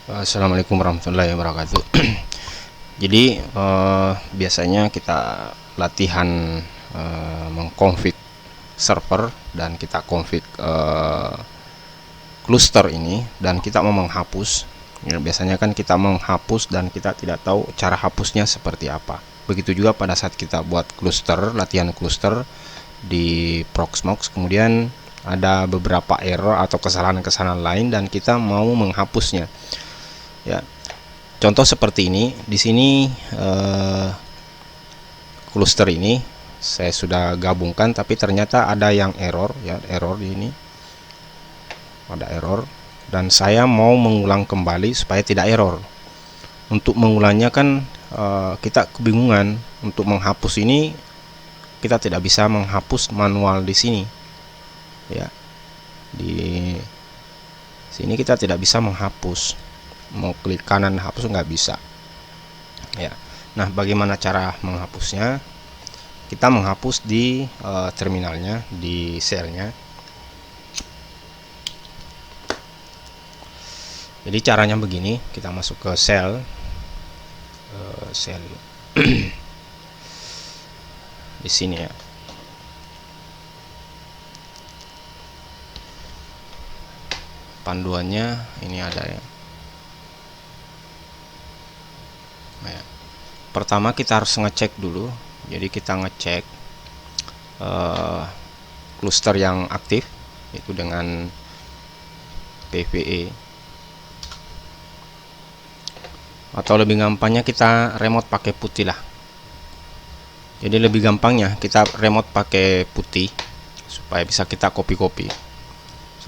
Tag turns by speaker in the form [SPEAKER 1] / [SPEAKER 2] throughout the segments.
[SPEAKER 1] Assalamualaikum warahmatullahi wabarakatuh. Jadi biasanya kita latihan mengkonfig server dan kita config cluster ini dan kita mau menghapus. Ya, biasanya kan kita menghapus dan kita tidak tahu cara hapusnya seperti apa. Begitu juga pada saat kita buat cluster, latihan cluster di Proxmox, kemudian ada beberapa error atau kesalahan-kesalahan lain dan kita mau menghapusnya. Ya, contoh seperti ini. Di sini cluster ini saya sudah gabungkan, tapi ternyata ada yang error. Ya, error ini ada error dan saya mau mengulang kembali supaya tidak error. Untuk mengulangnya kan kita kebingungan. Untuk menghapus ini kita tidak bisa menghapus manual di sini. Ya, di sini kita tidak bisa menghapus. Mau klik kanan hapus nggak bisa. Ya, nah bagaimana cara menghapusnya? Kita menghapus di terminalnya, di shellnya. Jadi caranya begini, kita masuk ke shell di sini ya. Panduannya ini ada ya. Nah, ya. Pertama kita harus ngecek dulu. Jadi kita ngecek cluster yang aktif, yaitu dengan PVE, atau lebih gampangnya kita remote pakai putih lah. Jadi lebih gampangnya kita remote pakai putih supaya bisa kita copy 192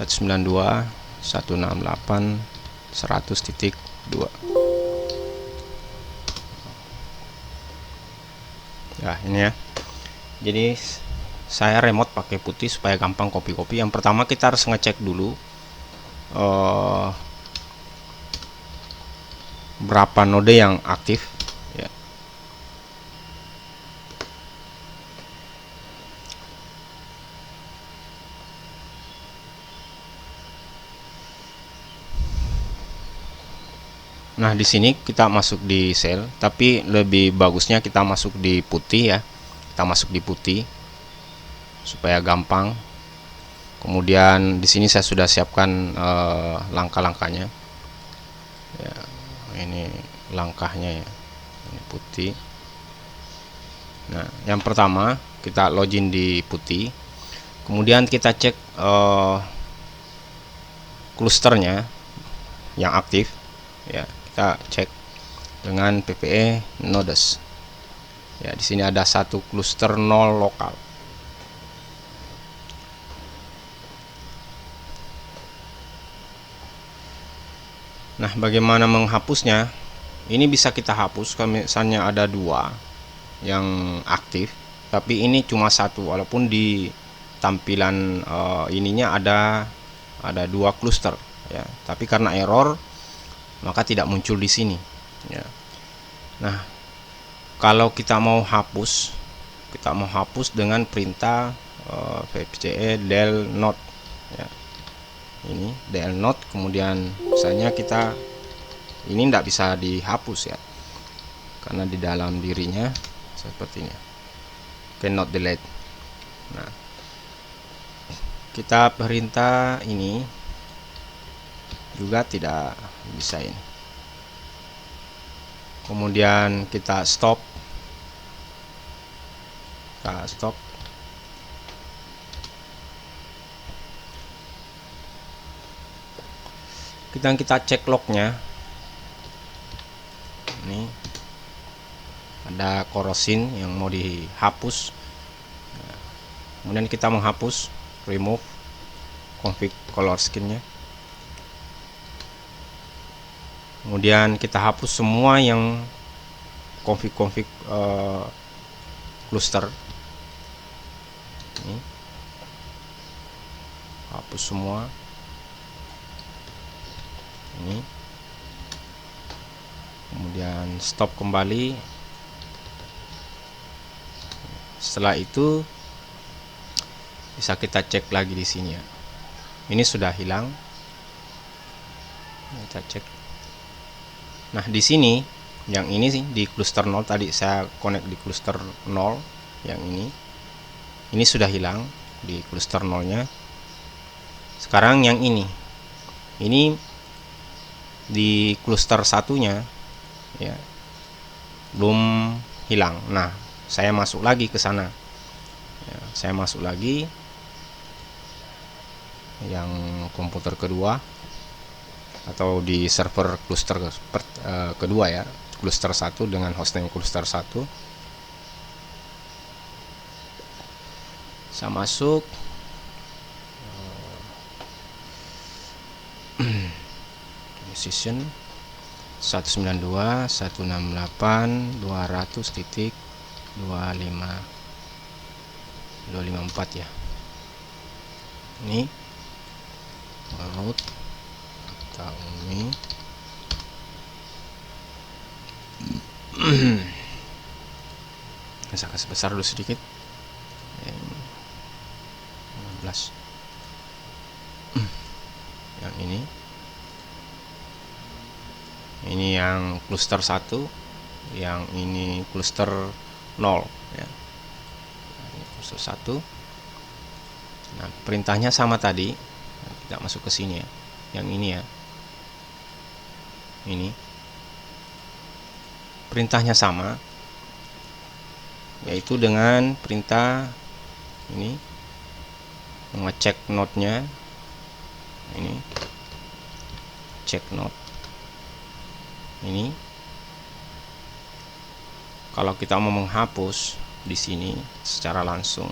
[SPEAKER 1] 168 100.2. Ya, ini ya. Jadi saya remote pakai putih supaya gampang copy. Yang pertama kita harus ngecek dulu berapa node yang aktif ya. Nah, di sini kita masuk di cell, tapi lebih bagusnya kita masuk di putih ya. Kita masuk di putih supaya gampang. Kemudian di sini saya sudah siapkan langkah-langkahnya. Ya, ini langkahnya ya. Ini putih. Nah, yang pertama kita login di putih. Kemudian kita cek clusternya yang aktif ya. Kita cek dengan PVE nodes. Ya, di sini ada satu cluster 0 lokal. Nah, bagaimana menghapusnya? Ini bisa kita hapus kalau misalnya ada dua yang aktif, tapi ini cuma satu, walaupun di tampilan ininya ada dua cluster ya, tapi karena error maka tidak muncul di sini ya. Nah, kalau kita mau hapus dengan perintah vpce del not ya. Ini del not, kemudian misalnya kita ini tidak bisa dihapus ya, karena di dalam dirinya sepertinya cannot delete. Nah, kita perintah ini juga tidak bisa ini. Kemudian kita stop. Kita cek lognya. Ini ada korosin yang mau dihapus. Nah, kemudian kita menghapus, remove config color skinnya. Kemudian kita hapus semua yang config cluster ini. Hapus semua ini. Kemudian stop kembali. Setelah itu bisa kita cek lagi di sini ya. Ini sudah hilang. Kita cek. Nah, di sini yang ini sih di cluster 0 tadi saya connect di cluster 0, yang ini sudah hilang di cluster 0-nya. Sekarang yang ini di cluster satunya ya belum hilang. Nah, saya masuk lagi ke sana ya, saya masuk lagi yang komputer kedua atau di server cluster kedua ya, cluster 1 dengan hostname cluster 1. Saya masuk session 192.168.200.254 ya. Ini root atau ini bisa kasih besar dulu sedikit, 16. Yang ini yang cluster 1, yang ini cluster 0 ya. Ini cluster 1. Nah, perintahnya sama tadi. Kita masuk ke sini ya. Yang ini ya. Ini perintahnya sama, yaitu dengan perintah ini mengecek node-nya. Ini cek node. Ini kalau kita mau menghapus di sini secara langsung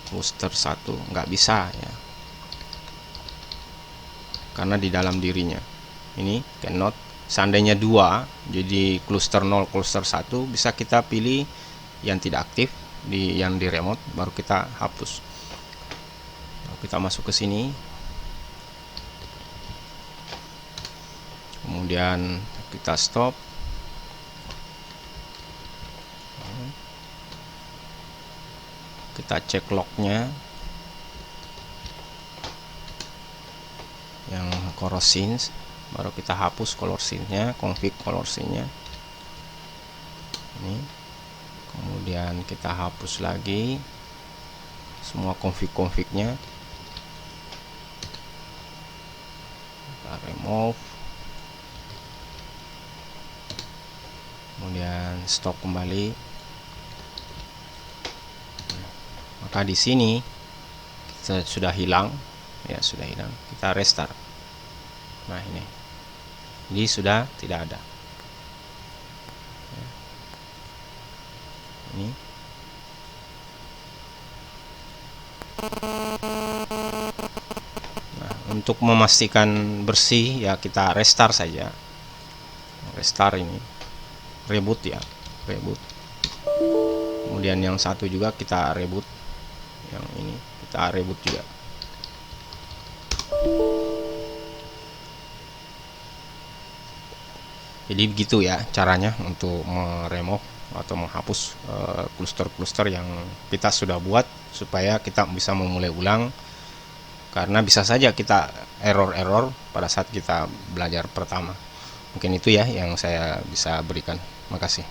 [SPEAKER 1] cluster 1 nggak bisa ya, karena di dalam dirinya ini cannot. Seandainya 2 jadi cluster 0 cluster 1 bisa kita pilih yang tidak aktif yang di remote, baru kita hapus. Kita masuk ke sini, kemudian kita stop. Kita cek lognya yang color scenes, baru kita hapus color scene-nya, config color scene-nya ini. Kemudian kita hapus lagi semua config-config-nya, kita remove, kemudian stop kembali. Maka di sini sudah hilang ya, sudah hilang. Kita restart. Nah, ini sudah tidak ada ya. Ini nah, untuk memastikan bersih ya kita restart saja. Restart ini reboot ya, reboot. Kemudian yang satu juga kita reboot, yang ini kita reboot juga. Jadi begitu ya caranya untuk meremove atau menghapus cluster-cluster yang kita sudah buat supaya kita bisa memulai ulang, karena bisa saja kita error pada saat kita belajar pertama. Mungkin itu ya yang saya bisa berikan. Makasih.